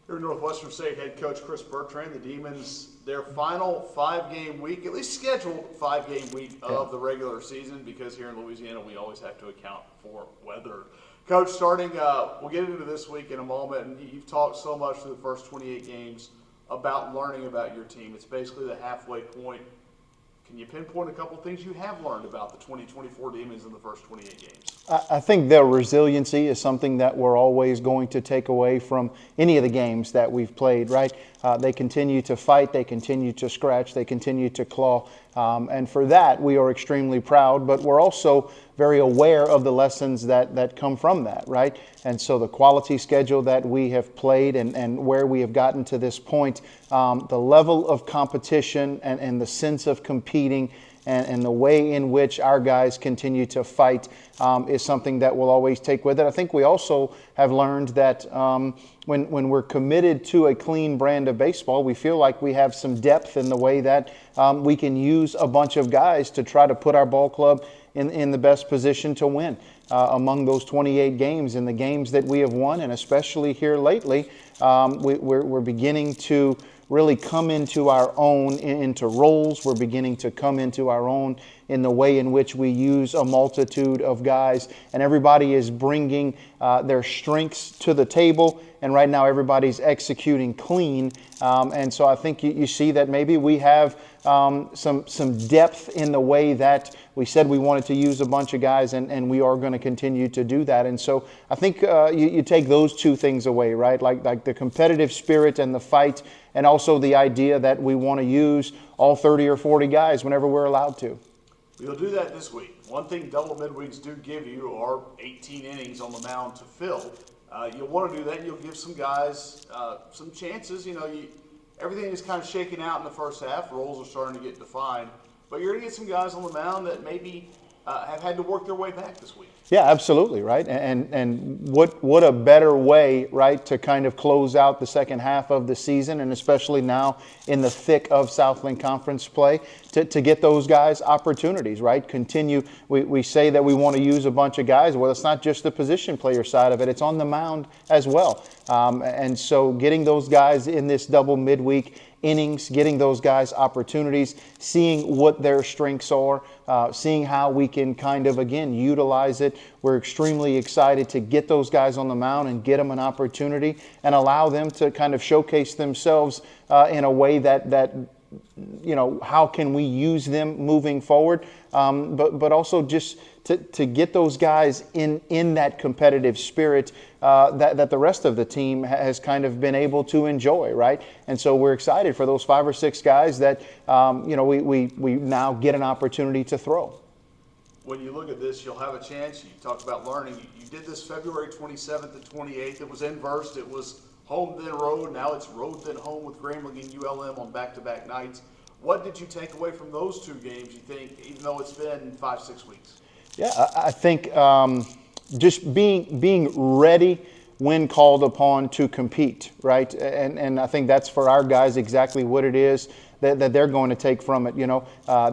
Here, Northwestern State head coach Chris Bertrand, the Demons, their final 5-game week, at least scheduled 5-game week of the regular season, because here in Louisiana we always have to account for weather. Coach, starting, we'll get into this week in a moment, and you've talked so much through the first 28 games about learning about your team. It's basically the halfway point. Can you pinpoint a couple things you have learned about the 2024 Demons in the first 28 games? I think their resiliency is something that we're always going to take away from any of the games that we've played, right? They continue to fight, they continue to scratch, they continue to claw. And for that, we are extremely proud, but we're also very aware of the lessons that come from that, right? And so the quality schedule that we have played and where we have gotten to this point, the level of competition and the sense of competing and the way in which our guys continue to fight is something that we'll always take with it. I think we also have learned that when we're committed to a clean brand of baseball, we feel like we have some depth in the way that we can use a bunch of guys to try to put our ball club in the best position to win. Among those 28 games and the games that we have won, and especially here lately, we're beginning to really come into our own, into roles. We're beginning to come into our own in the way in which we use a multitude of guys, and everybody is bringing their strengths to the table, and right now everybody's executing clean. And so I think you see that maybe we have some depth in the way that we said we wanted to use a bunch of guys, and we are going to continue to do that. And so I think you take those two things away, right? Like the competitive spirit and the fight, and also the idea that we want to use all 30 or 40 guys whenever we're allowed to. We'll do that this week. One thing double midweeks do give you are 18 innings on the mound to fill. You'll want to do that. You'll give some guys some chances. Everything is kind of shaken out in the first half. Roles are starting to get defined. But you're going to get some guys on the mound that maybe have had to work their way back this week. Yeah, absolutely, right? And what a better way, right, to kind of close out the second half of the season, and especially now in the thick of Southland Conference play, to get those guys opportunities, right? Continue. We say that we want to use a bunch of guys. Well, it's not just the position player side of it. It's on the mound as well. And so getting those guys in this double midweek innings, getting those guys opportunities, seeing what their strengths are, seeing how we can kind of, again, utilize it. We're extremely excited to get those guys on the mound and get them an opportunity and allow them to kind of showcase themselves in a way that how can we use them moving forward, but also just to get those guys in that competitive spirit that the rest of the team has kind of been able to enjoy, right? And so we're excited for those 5 or 6 guys that we now get an opportunity to throw. When you look at this, you'll have a chance. You talked about learning. You did this February 27th and 28th. It was inversed. It was home then road. Now it's road then home with Grambling and ULM on back-to-back nights. What did you take away from those 2 games, you think, even though it's been 5-6 weeks? Yeah, I think just being ready when called upon to compete, right? And I think that's for our guys exactly what it is that they're going to take from it.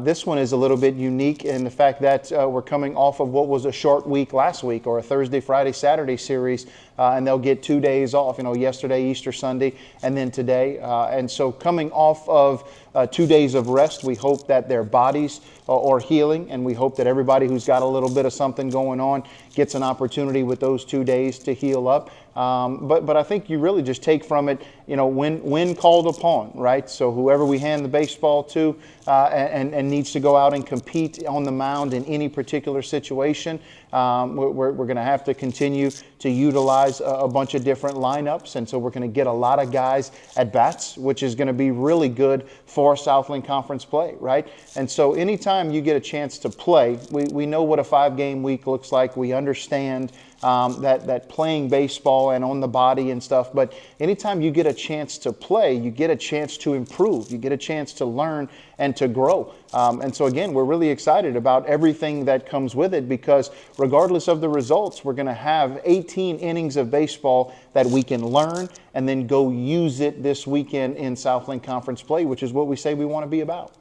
This one is a little bit unique in the fact that we're coming off of what was a short week last week, or a Thursday, Friday, Saturday series, and they'll get 2 days off, yesterday, Easter Sunday, and then today. And so coming off of 2 days of rest, we hope that their bodies are healing, and we hope that everybody who's got a little bit of something going on gets an opportunity with those 2 days to heal up. But I think you really just take from it, when called upon, right? So whoever we hand the baseball to and needs to go out and compete on the mound in any particular situation, we're going to have to continue to utilize a bunch of different lineups. And so we're going to get a lot of guys at bats, which is going to be really good for Southland Conference play, right? And so anytime you get a chance to play, we know what a 5-game week looks like. We understand that playing baseball and on the body and stuff, but anytime you get a chance to play, you get a chance to improve, you get a chance to learn and to grow. And so again, we're really excited about everything that comes with it, because regardless of the results, we're going to have 18 innings of baseball that we can learn and then go use it this weekend in Southland Conference play, which is what we say we want to be about.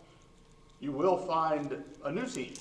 You will find a new team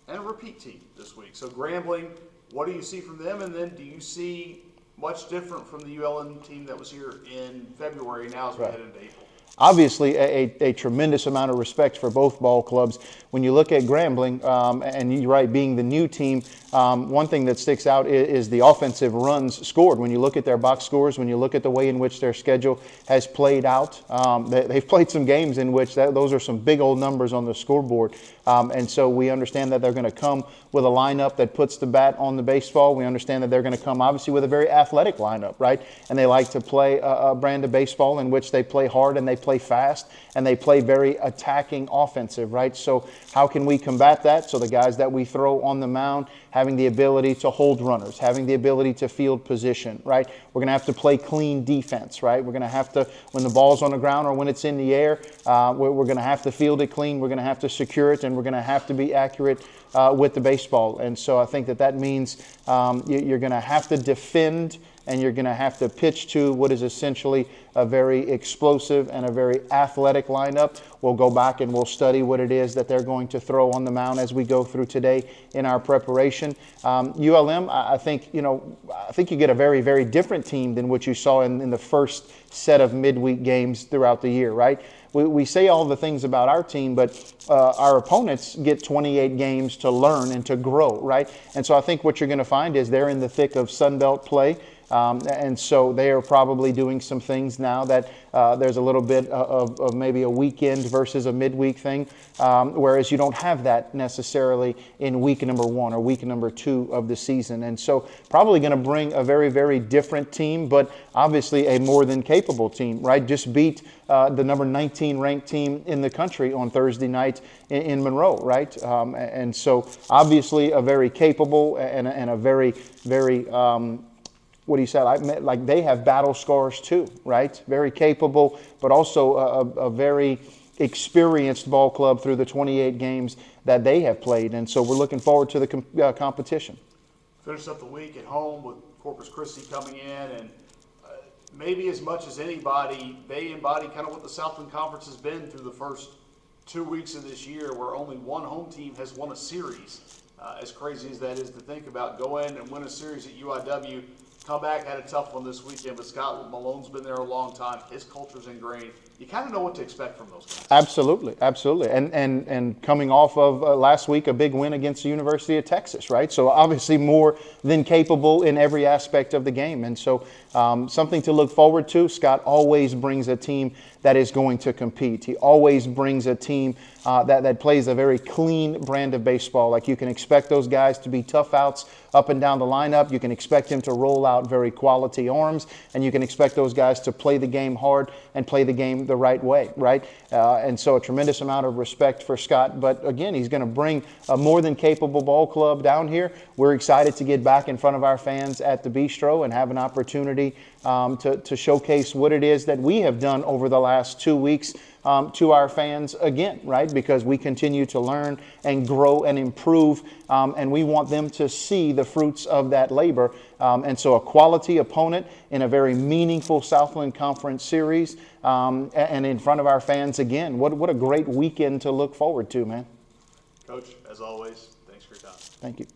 and a repeat team this week. So Grambling, what do you see from them? And then do you see much different from the ULM team that was here in February now as we head into April? Obviously, a tremendous amount of respect for both ball clubs. When you look at Grambling, and you're right, being the new team, one thing that sticks out is the offensive runs scored. When you look at their box scores, when you look at the way in which their schedule has played out, they've played some games in which those are some big old numbers on the scoreboard. And so we understand that they're going to come with a lineup that puts the bat on the baseball. We understand that they're going to come, obviously, with a very athletic lineup, right? And they like to play a brand of baseball in which they play hard and they play fast and they play very attacking offensive, right? So how can we combat that? So the guys that we throw on the mound having the ability to hold runners, having the ability to field position, right? We're going to have to play clean defense, right? We're going to have to, when the ball's on the ground or when it's in the air, we're going to have to field it clean. We're going to have to secure it, and we're going to have to be accurate with the baseball. And so I think that means you're going to have to defend, and you're going to have to pitch to what is essentially a very explosive and a very athletic lineup. We'll go back and we'll study what it is that they're going to throw on the mound as we go through today in our preparation. ULM, I think you get a very, very different team than what you saw in the first set of midweek games throughout the year, right? We say all the things about our team, but our opponents get 28 games to learn and to grow, right? And so I think what you're going to find is they're in the thick of Sun Belt play. And so they are probably doing some things now that there's a little bit of maybe a weekend versus a midweek thing, whereas you don't have that necessarily in week number 1 or week number 2 of the season. And so probably going to bring a very, very different team, but obviously a more than capable team, right? Just beat the number 19 ranked team in the country on Thursday night in Monroe, right? And so obviously a very capable and a very, very what he said, like they have battle scars too, right? Very capable, but also a very experienced ball club through the 28 games that they have played. And so we're looking forward to the competition. Finish up the week at home with Corpus Christi coming in, and maybe as much as anybody, they embody kind of what the Southland Conference has been through the first 2 weeks of this year, where only one home team has won a series. As crazy as that is to think about, go in and win a series at UIW, come back, had a tough one this weekend, but Scott Malone's been there a long time. His culture's ingrained. You kind of know what to expect from those guys. Absolutely, absolutely. And coming off of last week, a big win against the University of Texas, right? So obviously more than capable in every aspect of the game. And so something to look forward to. Scott always brings a team that is going to compete. He always brings a team that plays a very clean brand of baseball. Like, you can expect those guys to be tough outs up and down the lineup. You can expect him to roll out very quality arms, and you can expect those guys to play the game hard and play the game the right way, right? And so a tremendous amount of respect for Scott. But again, he's going to bring a more than capable ball club down here. We're excited to get back in front of our fans at the Bistro and have an opportunity to showcase what it is that we have done over the last 2 weeks to our fans again, right? Because we continue to learn and grow and improve, and we want them to see the fruits of that labor. And so a quality opponent in a very meaningful Southland Conference series, and in front of our fans again. What a great weekend to look forward to, man. Coach, as always, thanks for your time. Thank you.